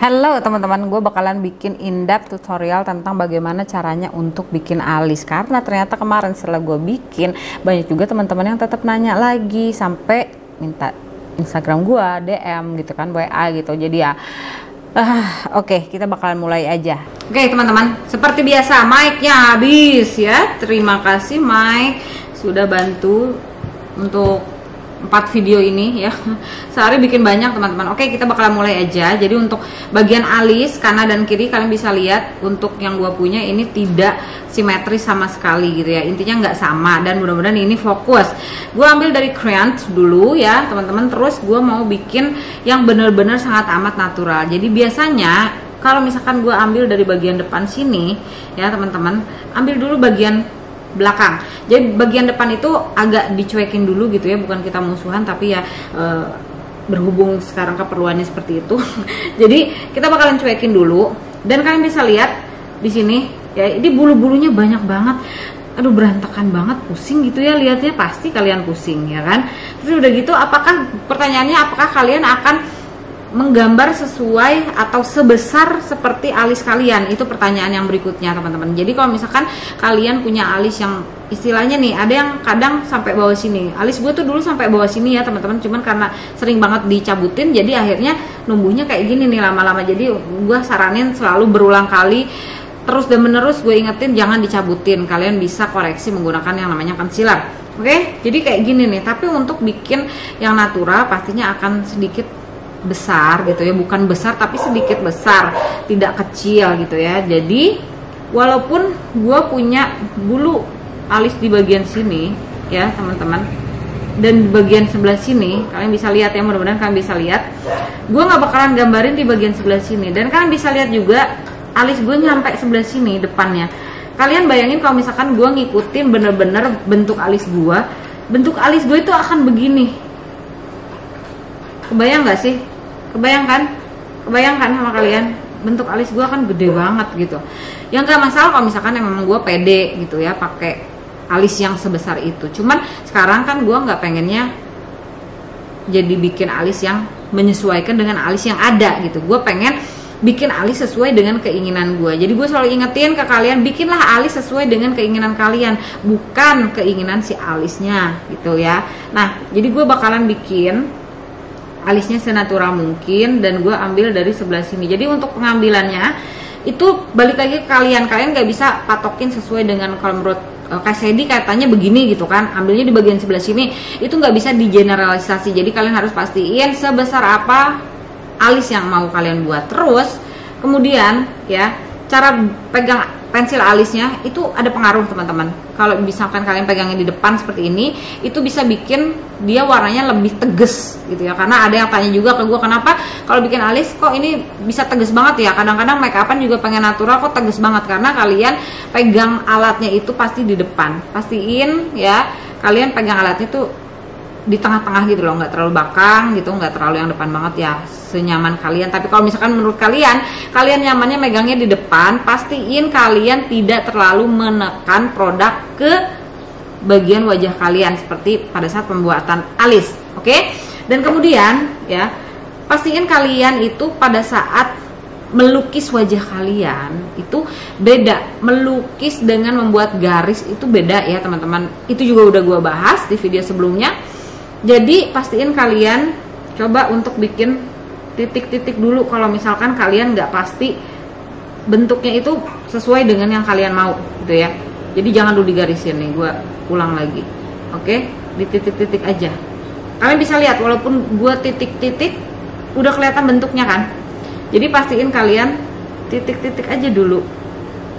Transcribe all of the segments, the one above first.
Halo teman-teman, gue bakalan bikin in-depth tutorial tentang bagaimana caranya untuk bikin alis. Karena ternyata kemarin setelah gue bikin, banyak juga teman-teman yang tetap nanya lagi sampai minta Instagram gue, DM gitu kan, WA gitu. Jadi ya, oke, kita bakalan mulai aja. Oke teman-teman, seperti biasa mic-nya habis ya. Terima kasih mic sudah bantu untuk 4 video ini ya. Sehari bikin banyak teman-teman. Oke, kita bakalan mulai aja. Jadi untuk bagian alis kanan dan kiri kalian bisa lihat untuk yang gua punya ini tidak simetris sama sekali gitu ya. Intinya nggak sama dan mudah-mudahan ini fokus. Gua ambil dari crayon dulu ya teman-teman. Terus gua mau bikin yang bener-bener sangat amat natural. Jadi biasanya kalau misalkan gua ambil dari bagian depan sini ya teman-teman, ambil dulu bagian belakang. Jadi bagian depan itu agak dicuekin dulu gitu ya, bukan kita musuhan tapi ya berhubung sekarang keperluannya seperti itu. Jadi kita bakalan cuekin dulu dan kalian bisa lihat di sini ya, ini bulu-bulunya banyak banget. Aduh berantakan banget, pusing gitu ya lihatnya, pasti kalian pusing ya kan. Terus udah gitu pertanyaannya apakah kalian akan menggambar sesuai atau sebesar seperti alis kalian? Itu pertanyaan yang berikutnya teman-teman. Jadi kalau misalkan kalian punya alis yang istilahnya nih, ada yang kadang sampai bawah sini. Alis gue tuh dulu sampai bawah sini ya teman-teman, cuman karena sering banget dicabutin jadi akhirnya numbuhnya kayak gini nih lama-lama. Jadi gue saranin selalu berulang kali terus dan menerus gue ingetin jangan dicabutin. Kalian bisa koreksi menggunakan yang namanya concealer. Oke, jadi kayak gini nih. Tapi untuk bikin yang natural pastinya akan sedikit besar gitu ya, bukan besar tapi sedikit besar, tidak kecil gitu ya. Jadi walaupun gue punya bulu alis di bagian sini ya teman-teman, dan di bagian sebelah sini kalian bisa lihat ya, mudah-mudahan kalian bisa lihat, gue nggak bakalan gambarin di bagian sebelah sini. Dan kalian bisa lihat juga alis gue nyampe sebelah sini depannya. Kalian bayangin kalau misalkan gue ngikutin bener-bener bentuk alis gue itu akan begini. Kebayang nggak sih? Kebayangkan sama kalian, bentuk alis gue kan gede banget gitu. Yang gak masalah kalau misalkan memang gue pede gitu ya pakai alis yang sebesar itu. Cuman sekarang kan gue nggak pengennya jadi bikin alis yang menyesuaikan dengan alis yang ada gitu. Gue pengen bikin alis sesuai dengan keinginan gue. Jadi gue selalu ingetin ke kalian, bikinlah alis sesuai dengan keinginan kalian, bukan keinginan si alisnya gitu ya. Nah jadi gue bakalan bikin alisnya senatural mungkin dan gue ambil dari sebelah sini. Jadi untuk pengambilannya itu balik lagi ke kalian nggak bisa patokin sesuai dengan, kalau menurut Kasedi katanya begini gitu kan, ambilnya di bagian sebelah sini, itu nggak bisa digeneralisasi. Jadi kalian harus pastiin sebesar apa alis yang mau kalian buat. Terus kemudian ya, cara pegang pensil alisnya itu ada pengaruh teman-teman. Kalau misalkan kalian pegangnya di depan seperti ini, itu bisa bikin dia warnanya lebih tegas gitu ya. Karena ada yang tanya juga ke gue, kenapa kalau bikin alis kok ini bisa tegas banget ya. Kadang-kadang make upan juga pengen natural kok tegas banget, karena kalian pegang alatnya itu pasti di depan. Pastiin ya kalian pegang alatnya itu di tengah-tengah gitu loh, nggak terlalu belakang gitu, nggak terlalu yang depan banget ya, senyaman kalian. Tapi kalau misalkan menurut kalian nyamannya megangnya di depan, pastiin kalian tidak terlalu menekan produk ke bagian wajah kalian seperti pada saat pembuatan alis. Oke? Dan kemudian ya, pastiin kalian itu pada saat melukis wajah kalian itu beda. Melukis dengan membuat garis itu beda ya teman-teman. Itu juga udah gue bahas di video sebelumnya. Jadi pastiin kalian coba untuk bikin titik-titik dulu kalau misalkan kalian nggak pasti bentuknya itu sesuai dengan yang kalian mau gitu ya. Jadi jangan dulu digarisin nih, gue ulang lagi. Oke, di titik-titik aja. Kalian bisa lihat walaupun gue titik-titik udah kelihatan bentuknya kan. Jadi pastiin kalian titik-titik aja dulu,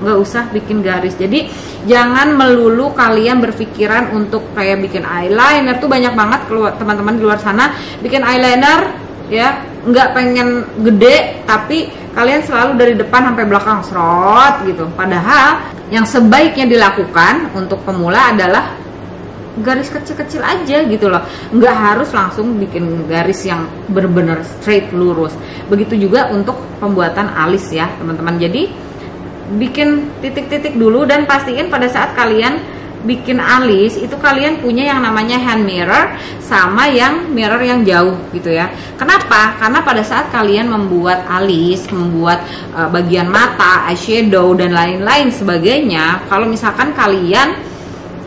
nggak usah bikin garis. Jadi jangan melulu kalian berpikiran untuk kayak bikin eyeliner tuh banyak banget teman-teman di luar sana bikin eyeliner ya, nggak pengen gede tapi kalian selalu dari depan sampai belakang serot gitu. Padahal yang sebaiknya dilakukan untuk pemula adalah garis kecil-kecil aja gitu loh, nggak harus langsung bikin garis yang bener-bener straight lurus. Begitu juga untuk pembuatan alis ya teman-teman. Jadi bikin titik-titik dulu dan pastiin pada saat kalian bikin alis itu kalian punya yang namanya hand mirror sama yang mirror yang jauh gitu ya. Kenapa? Karena pada saat kalian membuat alis, membuat bagian mata, eyeshadow dan lain-lain sebagainya, kalau misalkan kalian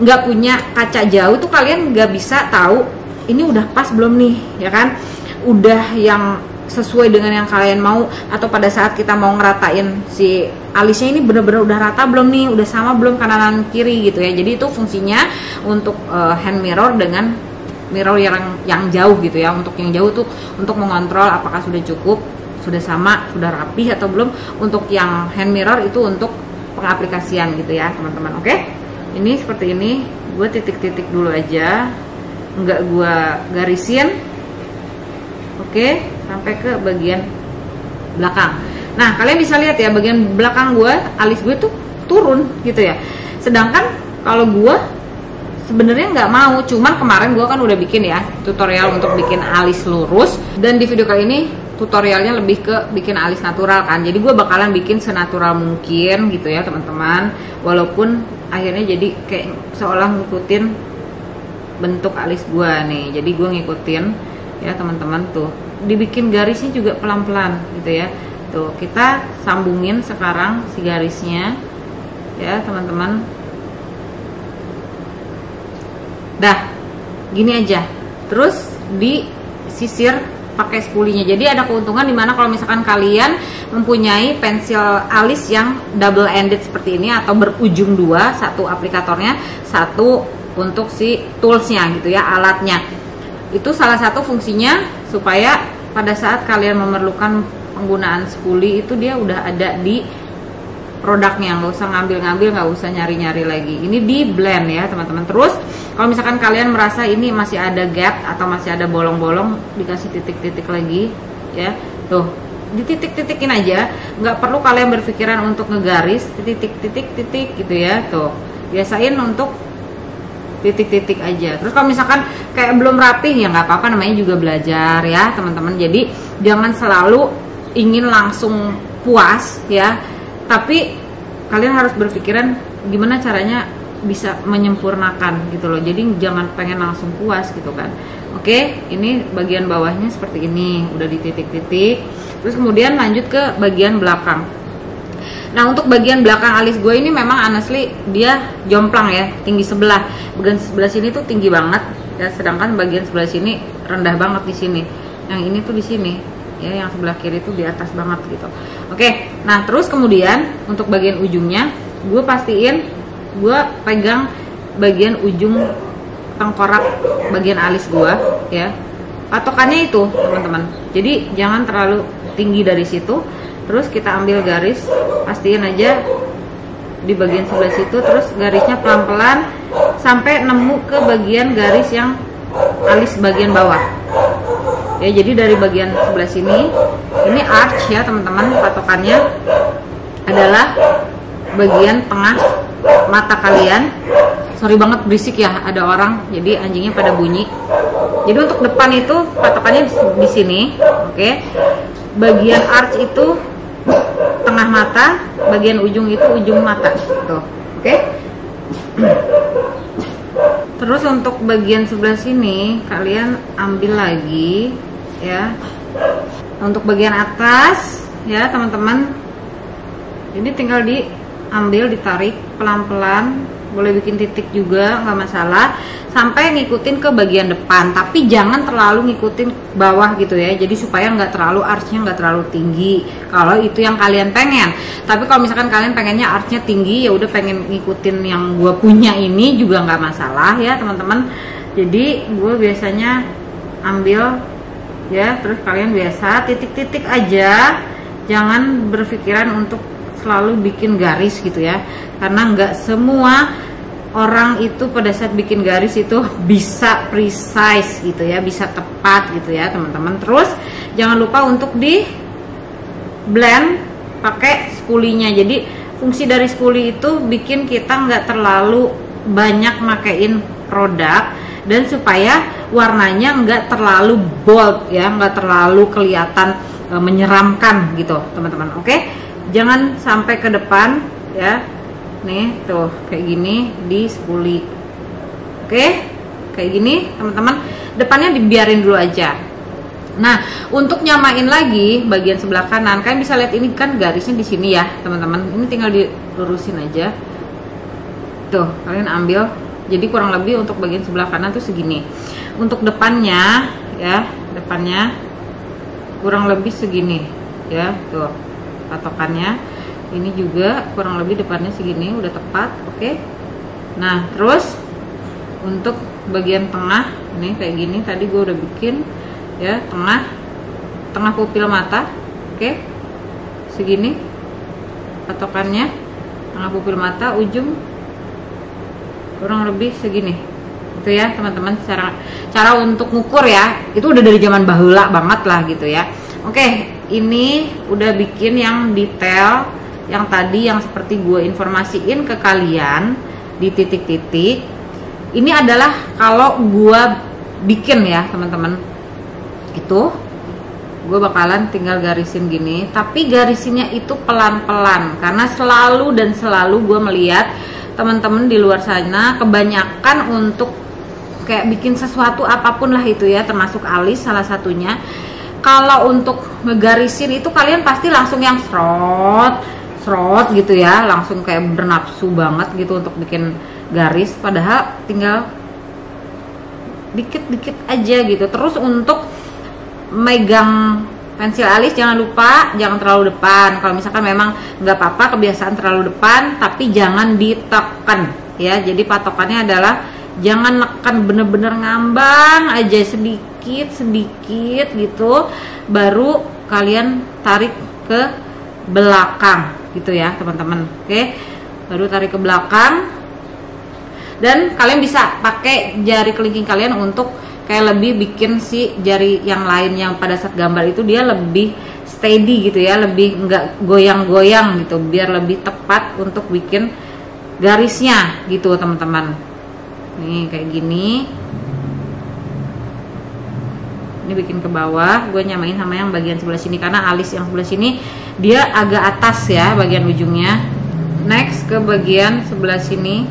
nggak punya kaca jauh tuh kalian nggak bisa tahu ini udah pas belum nih, ya kan? Udah yang sesuai dengan yang kalian mau, atau pada saat kita mau ngeratain si alisnya ini bener-bener udah rata belum nih, udah sama belum kanan kiri gitu ya. Jadi itu fungsinya untuk hand mirror dengan mirror yang jauh gitu ya. Untuk yang jauh tuh untuk mengontrol apakah sudah cukup, sudah sama, sudah rapih atau belum. Untuk yang hand mirror itu untuk pengaplikasian gitu ya teman-teman. Oke, ini seperti ini, gue titik-titik dulu aja, nggak gue garisin. Oke, sampai ke bagian belakang. Nah, kalian bisa lihat ya, bagian belakang gue, alis gue tuh turun gitu ya. Sedangkan kalau gue sebenarnya nggak mau, cuman kemarin gue kan udah bikin ya tutorial untuk bikin alis lurus, dan di video kali ini tutorialnya lebih ke bikin alis natural kan. Jadi gue bakalan bikin senatural mungkin gitu ya teman-teman, walaupun akhirnya jadi kayak seolah ngikutin bentuk alis gue nih. Jadi gue ngikutin ya teman-teman, tuh dibikin garisnya juga pelan-pelan gitu ya. Tuh kita sambungin sekarang si garisnya ya teman-teman. Dah gini aja, terus disisir pakai spulinya. Jadi ada keuntungan dimana kalau misalkan kalian mempunyai pensil alis yang double ended seperti ini atau berujung dua, satu aplikatornya, satu untuk si toolsnya gitu ya, alatnya. Itu salah satu fungsinya supaya pada saat kalian memerlukan penggunaan spuli itu dia udah ada di produknya, nggak usah ngambil-ngambil, nggak usah nyari-nyari lagi. Ini di blend ya teman-teman. Terus kalau misalkan kalian merasa ini masih ada gap atau masih ada bolong-bolong, dikasih titik-titik lagi ya. Tuh dititik-titikin aja, nggak perlu kalian berpikiran untuk ngegaris, titik-titik-titik gitu ya. Tuh biasain untuk titik-titik aja. Terus kalau misalkan kayak belum rapih ya nggak apa-apa, namanya juga belajar ya teman-teman. Jadi jangan selalu ingin langsung puas ya, tapi kalian harus berpikiran gimana caranya bisa menyempurnakan gitu loh. Jadi jangan pengen langsung puas gitu kan. Oke, ini bagian bawahnya seperti ini, udah dititik-titik. Terus kemudian lanjut ke bagian belakang. Nah untuk bagian belakang alis gue ini memang honestly dia jomplang ya, tinggi sebelah. Bagian sebelah sini tuh tinggi banget ya, sedangkan bagian sebelah sini rendah banget di sini. Yang ini tuh di sini ya, yang sebelah kiri tuh di atas banget gitu. Oke, nah terus kemudian untuk bagian ujungnya gue pastiin gue pegang bagian ujung tengkorak bagian alis gue ya. Patokannya itu teman-teman. Jadi jangan terlalu tinggi dari situ. Terus kita ambil garis, pastiin aja di bagian sebelah situ, terus garisnya pelan-pelan sampai nemu ke bagian garis yang alis bagian bawah. Ya, jadi dari bagian sebelah sini, ini arch ya teman-teman, patokannya adalah bagian tengah mata kalian. Sorry banget berisik ya, ada orang, jadi anjingnya pada bunyi. Jadi untuk depan itu patokannya di sini, oke. Bagian arch itu tengah mata, bagian ujung itu ujung mata tuh, oke. Terus untuk bagian sebelah sini kalian ambil lagi ya. Untuk bagian atas ya teman-teman, ini tinggal diambil, ditarik pelan-pelan, boleh bikin titik juga nggak masalah, sampai ngikutin ke bagian depan, tapi jangan terlalu ngikutin bawah gitu ya. Jadi supaya nggak terlalu archnya nggak terlalu tinggi kalau itu yang kalian pengen. Tapi kalau misalkan kalian pengennya archnya tinggi, ya udah pengen ngikutin yang gue punya ini juga nggak masalah ya teman-teman. Jadi gue biasanya ambil ya, terus kalian biasa titik-titik aja, jangan berpikiran untuk selalu bikin garis gitu ya, karena nggak semua orang itu pada saat bikin garis itu bisa precise gitu ya, bisa tepat gitu ya teman-teman. Terus jangan lupa untuk di blend pakai spulinya. Jadi fungsi dari spuli itu bikin kita nggak terlalu banyak makein produk, dan supaya warnanya nggak terlalu bold ya, nggak terlalu kelihatan menyeramkan gitu teman-teman. Oke, jangan sampai ke depan ya, nih tuh kayak gini di spuli. Oke, kayak gini teman-teman, depannya dibiarin dulu aja. Nah, untuk nyamain lagi bagian sebelah kanan, kalian bisa lihat ini kan garisnya di sini ya teman-teman, ini tinggal dilurusin aja tuh, kalian ambil, jadi kurang lebih untuk bagian sebelah kanan tuh segini. Untuk depannya ya, depannya kurang lebih segini ya, tuh patokannya. Ini juga kurang lebih depannya segini, udah tepat. Oke. Nah, terus untuk bagian tengah ini kayak gini, tadi gue udah bikin ya, tengah pupil mata. Oke, segini patokannya, tengah pupil mata, ujung kurang lebih segini. Itu ya teman-teman, cara untuk ngukur ya, itu udah dari zaman bahula banget lah gitu ya. Oke, ini udah bikin yang detail yang tadi, yang seperti gue informasiin ke kalian di titik-titik. Ini adalah kalau gue bikin ya teman-teman, itu gue bakalan tinggal garisin gini, tapi garisinnya itu pelan-pelan, karena selalu gue melihat teman-teman di luar sana kebanyakan untuk kayak bikin sesuatu apapun lah itu ya, termasuk alis salah satunya. Kalau untuk ngegarisin itu kalian pasti langsung yang serot gitu ya, langsung kayak bernafsu banget gitu untuk bikin garis, padahal tinggal dikit-dikit aja gitu. Terus untuk megang pensil alis jangan lupa jangan terlalu depan. Kalau misalkan memang nggak apa-apa kebiasaan terlalu depan, tapi jangan ditekan ya. Jadi patokannya adalah jangan nekan, bener-bener ngambang aja, sedikit gitu, baru kalian tarik ke belakang gitu ya teman-teman. Oke, baru tarik ke belakang, dan kalian bisa pakai jari kelingking kalian untuk kayak lebih bikin si jari yang lain yang pada saat gambar itu dia lebih steady gitu ya, lebih enggak goyang-goyang gitu, biar lebih tepat untuk bikin garisnya gitu teman-teman. Nih kayak gini, ini bikin ke bawah, gue nyamain sama yang bagian sebelah sini karena alis yang sebelah sini dia agak atas ya bagian ujungnya. Next ke bagian sebelah sini.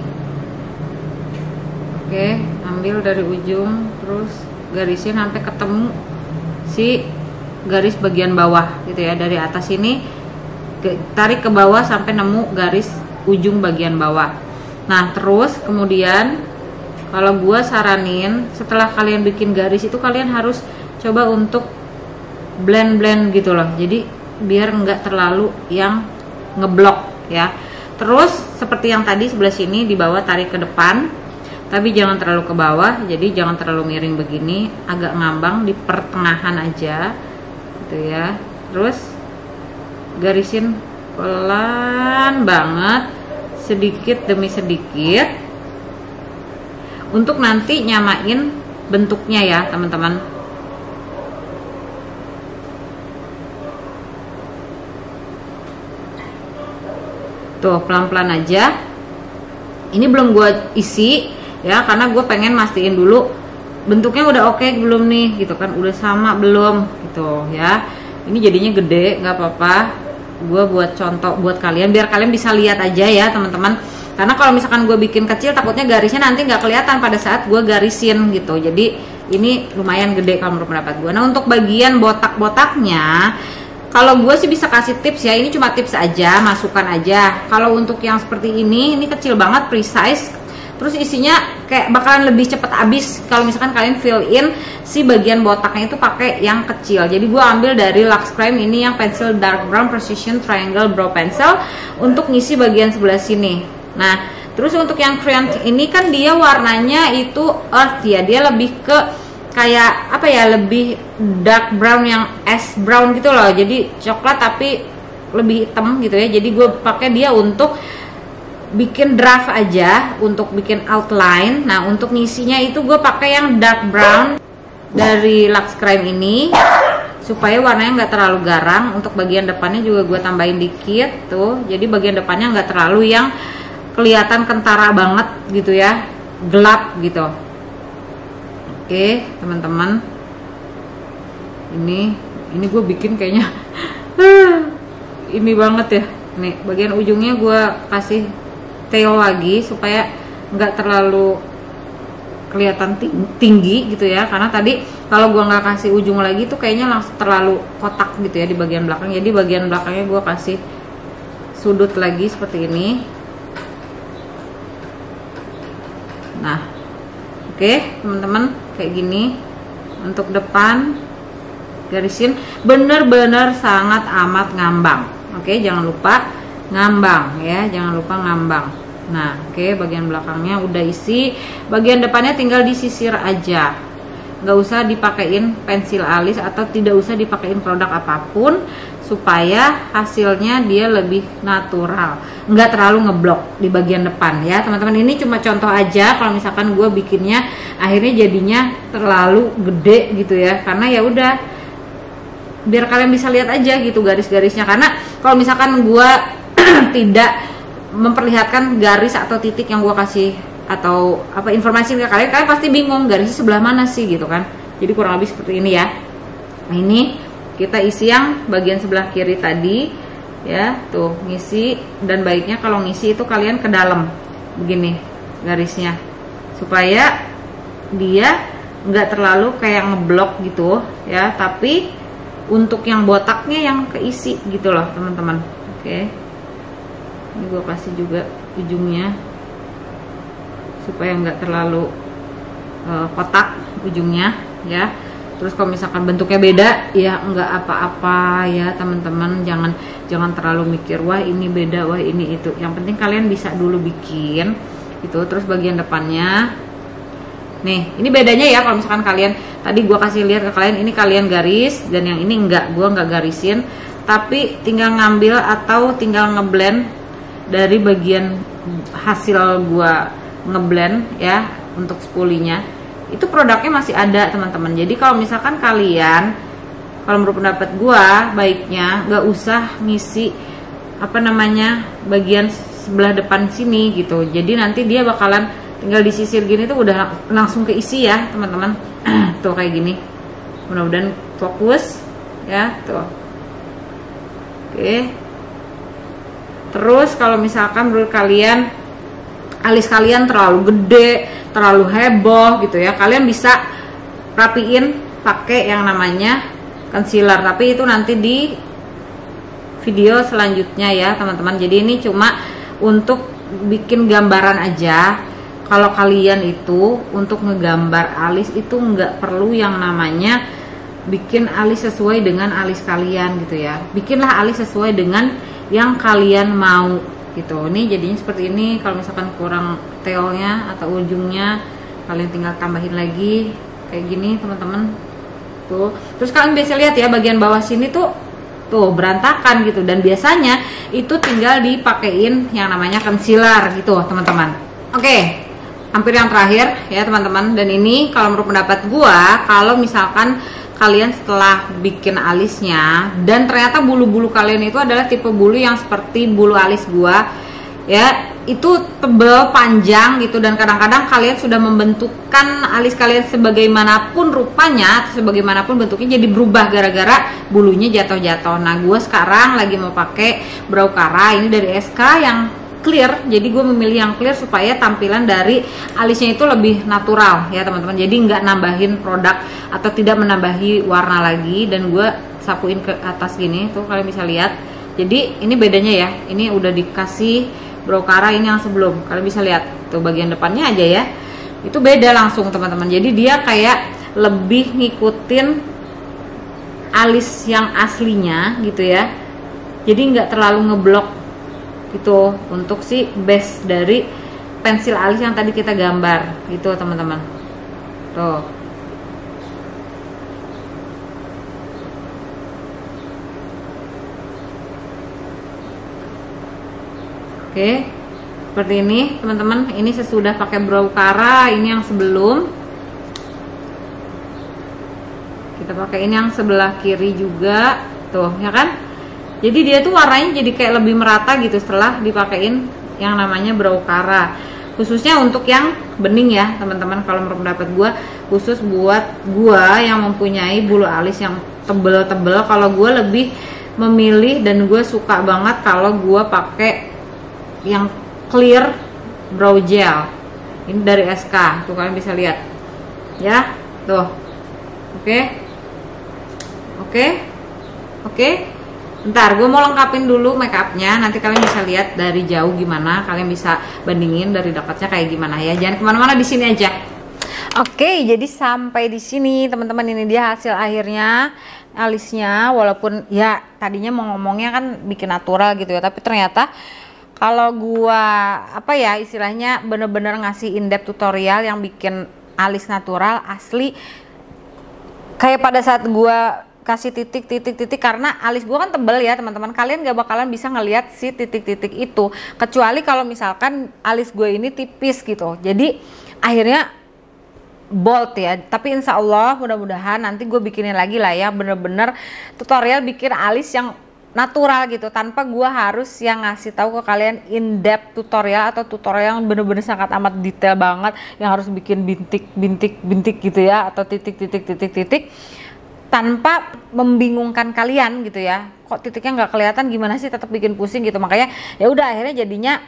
Oke, ambil dari ujung, terus garisin sampai ketemu si garis bagian bawah gitu ya. Dari atas ini tarik ke bawah sampai nemu garis ujung bagian bawah. Nah, terus kemudian kalau gue saranin setelah kalian bikin garis itu kalian harus coba untuk blend gitu loh, jadi biar nggak terlalu yang ngeblok ya. Terus seperti yang tadi sebelah sini di bawah tarik ke depan, tapi jangan terlalu ke bawah, jadi jangan terlalu miring begini, agak ngambang di pertengahan aja gitu ya. Terus garisin pelan banget, sedikit demi sedikit, untuk nanti nyamain bentuknya ya teman-teman. Tuh pelan-pelan aja. Ini belum gue isi ya, karena gue pengen mastiin dulu bentuknya udah oke belum nih gitu kan, udah sama belum gitu ya. Ini jadinya gede, nggak apa-apa, gue buat contoh buat kalian biar kalian bisa lihat aja ya teman-teman. Karena kalau misalkan gue bikin kecil takutnya garisnya nanti nggak kelihatan pada saat gue garisin gitu. Jadi ini lumayan gede kalau menurut pendapat gue. Nah, untuk bagian botak-botaknya, kalau gue sih bisa kasih tips ya, ini cuma tips aja, masukan aja. Kalau untuk yang seperti ini kecil banget, precise, terus isinya kayak bakalan lebih cepet habis kalau misalkan kalian fill in si bagian botaknya itu pakai yang kecil. Jadi gue ambil dari Lux Crime ini yang pensil dark brown precision triangle brow pencil untuk ngisi bagian sebelah sini. Nah, terus untuk yang crayon ini kan dia warnanya itu earth ya, dia lebih ke kayak apa ya, lebih dark brown, yang ash brown gitu loh, jadi coklat tapi lebih hitam gitu ya. Jadi gue pakai dia untuk bikin draft aja, untuk bikin outline. Nah, untuk ngisinya itu gue pakai yang dark brown dari Lux Crime ini supaya warnanya nggak terlalu garang. Untuk bagian depannya juga gue tambahin dikit tuh, jadi bagian depannya nggak terlalu yang kelihatan kentara banget gitu ya, gelap gitu. Oke teman-teman, ini gue bikin kayaknya ini banget ya. Nih bagian ujungnya gue kasih tail lagi supaya nggak terlalu kelihatan tinggi gitu ya, karena tadi kalau gua nggak kasih ujung lagi tuh kayaknya langsung terlalu kotak gitu ya di bagian belakang. Jadi bagian belakangnya gua kasih sudut lagi seperti ini. Nah, oke teman-teman, kayak gini. Untuk depan garisin bener-bener sangat amat ngambang. Oke, jangan lupa ngambang ya, jangan lupa ngambang. Nah, oke, bagian belakangnya udah isi, bagian depannya tinggal disisir aja. Nggak usah dipakein pensil alis atau tidak usah dipakein produk apapun supaya hasilnya dia lebih natural, nggak terlalu ngeblok di bagian depan ya teman-teman. Ini cuma contoh aja, kalau misalkan gue bikinnya akhirnya jadinya terlalu gede gitu ya, karena ya udah biar kalian bisa lihat aja gitu garis-garisnya. Karena kalau misalkan gue tidak memperlihatkan garis atau titik yang gue kasih atau apa informasi ke kalian, kalian pasti bingung garisnya sebelah mana sih gitu kan. Jadi kurang lebih seperti ini ya. Nah, ini kita isi yang bagian sebelah kiri tadi ya, tuh ngisi. Dan baiknya kalau ngisi itu kalian ke dalam begini garisnya supaya dia nggak terlalu kayak ngeblok gitu ya, tapi untuk yang botaknya yang keisi gitu loh teman-teman. Oke, ini gue kasih juga ujungnya supaya nggak terlalu kotak ujungnya ya. Terus kalau misalkan bentuknya beda ya nggak apa-apa ya teman-teman, jangan terlalu mikir wah ini beda, wah ini itu. Yang penting kalian bisa dulu bikin itu. Terus bagian depannya nih, ini bedanya ya. Kalau misalkan kalian tadi gua kasih lihat ke kalian, ini kalian garis dan yang ini enggak, gua nggak garisin, tapi tinggal ngambil atau tinggal ngeblend dari bagian hasil gua ngeblend ya untuk spulinya. Itu produknya masih ada teman-teman. Jadi kalau misalkan kalian, kalau menurut pendapat gua baiknya nggak usah ngisi apa namanya bagian sebelah depan sini gitu. Jadi nanti dia bakalan tinggal disisir gini tuh udah langsung keisi ya teman-teman. Tuh kayak gini. Mudah-mudahan fokus ya tuh. Oke. Terus kalau misalkan menurut kalian alis kalian terlalu gede, terlalu heboh gitu ya, kalian bisa rapiin pakai yang namanya concealer, tapi itu nanti di video selanjutnya ya teman-teman. Jadi ini cuma untuk bikin gambaran aja. Kalau kalian itu untuk ngegambar alis itu nggak perlu yang namanya bikin alis sesuai dengan alis kalian gitu ya. Bikinlah alis sesuai dengan yang kalian mau gitu. Ini jadinya seperti ini. Kalau misalkan kurang tailnya atau ujungnya, kalian tinggal tambahin lagi kayak gini teman-teman. Tuh. Terus kalian bisa lihat ya bagian bawah sini tuh berantakan gitu, dan biasanya itu tinggal dipakein yang namanya concealer gitu teman-teman. Oke, hampir yang terakhir ya teman-teman. Dan ini kalau menurut pendapat gua, kalau misalkan kalian setelah bikin alisnya dan ternyata bulu-bulu kalian itu adalah tipe bulu yang seperti bulu alis gua ya, itu tebal panjang gitu, dan kadang-kadang kalian sudah membentukkan alis kalian sebagaimanapun rupanya atau sebagaimanapun bentuknya jadi berubah gara-gara bulunya jatuh-jatuh. Nah, gua sekarang lagi mau pakai brow cara ini dari SK yang clear. Jadi gue memilih yang clear supaya tampilan dari alisnya itu lebih natural ya teman-teman. Jadi nggak nambahin produk atau tidak menambahi warna lagi, dan gue sapuin ke atas gini tuh, kalian bisa lihat. Jadi ini bedanya ya, ini udah dikasih brow cara, ini yang sebelum, kalian bisa lihat tuh bagian depannya aja ya, itu beda langsung teman-teman. Jadi dia kayak lebih ngikutin alis yang aslinya gitu ya, jadi nggak terlalu ngeblok gitu untuk si base dari pensil alis yang tadi kita gambar gitu teman-teman. Tuh. Oke, seperti ini teman-teman. Ini sesudah pakai brow cara, ini yang sebelum. Kita pakai ini yang sebelah kiri juga, tuh ya kan? Jadi dia tuh warnanya jadi kayak lebih merata gitu setelah dipakein yang namanya brow cara. Khususnya untuk yang bening ya teman-teman. Kalau menurut pendapat gue, khusus buat gue yang mempunyai bulu alis yang tebel-tebel, kalau gue lebih memilih dan gue suka banget kalau gue pakai yang clear brow gel. Ini dari SK, tuh kalian bisa lihat ya, tuh. Oke. Bentar, gue mau lengkapin dulu make upnya. Nanti kalian bisa lihat dari jauh gimana, kalian bisa bandingin dari dekatnya kayak gimana ya. Jangan kemana-mana, di sini aja. Oke, jadi sampai di sini teman-teman, ini dia hasil akhirnya alisnya. Walaupun ya tadinya mau ngomongnya kan bikin natural gitu ya, tapi ternyata kalau gua apa ya istilahnya bener-bener ngasih in-depth tutorial yang bikin alis natural asli, kayak pada saat gua kasih titik karena alis gua kan tebel ya teman-teman, kalian gak bakalan bisa ngelihat si titik-titik itu kecuali kalau misalkan alis gue ini tipis gitu, jadi akhirnya bold ya. Tapi insya Allah mudah-mudahan nanti gue bikinin lagi lah ya, bener-bener tutorial bikin alis yang natural gitu, tanpa gue harus yang ngasih tahu ke kalian in-depth tutorial atau tutorial yang bener-bener sangat amat detail banget yang harus bikin bintik gitu ya, atau titik tanpa membingungkan kalian gitu ya. Kok titiknya nggak kelihatan, gimana sih, tetap bikin pusing gitu. Makanya ya udah akhirnya jadinya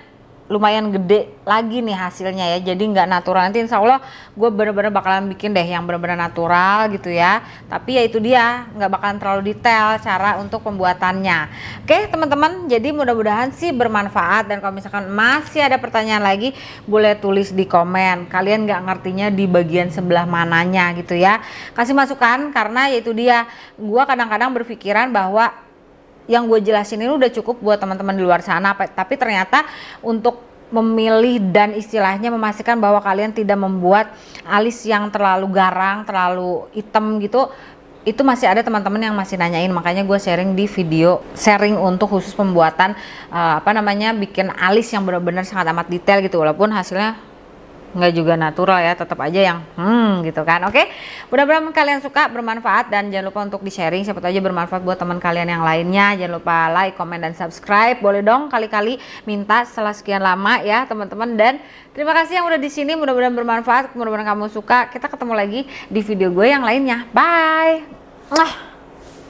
lumayan gede lagi nih hasilnya ya, jadi nggak natural. Nanti insya Allah gue bener-bener bakalan bikin deh yang bener-bener natural gitu ya, tapi ya itu dia nggak bakalan terlalu detail cara untuk pembuatannya. Oke teman-teman, jadi mudah-mudahan sih bermanfaat, dan kalau misalkan masih ada pertanyaan lagi boleh tulis di komen, kalian nggak ngertinya di bagian sebelah mananya gitu ya, kasih masukan. Karena ya itu dia, gue kadang-kadang berpikiran bahwa yang gue jelasin ini udah cukup buat teman-teman di luar sana, tapi ternyata untuk memilih dan istilahnya memastikan bahwa kalian tidak membuat alis yang terlalu garang, terlalu hitam gitu, itu masih ada teman-teman yang masih nanyain. Makanya gue sharing di video sharing untuk khusus pembuatan bikin alis yang benar-benar sangat amat detail gitu, walaupun hasilnya nggak juga natural ya, tetap aja yang gitu kan. Oke, mudah-mudahan kalian suka, bermanfaat, dan jangan lupa untuk di sharing, siapa tahu aja bermanfaat buat teman kalian yang lainnya. Jangan lupa like, comment, dan subscribe. Boleh dong kali-kali minta setelah sekian lama ya teman-teman. Dan terima kasih yang udah di sini, mudah-mudahan bermanfaat, mudah-mudahan kamu suka. Kita ketemu lagi di video gue yang lainnya. Bye.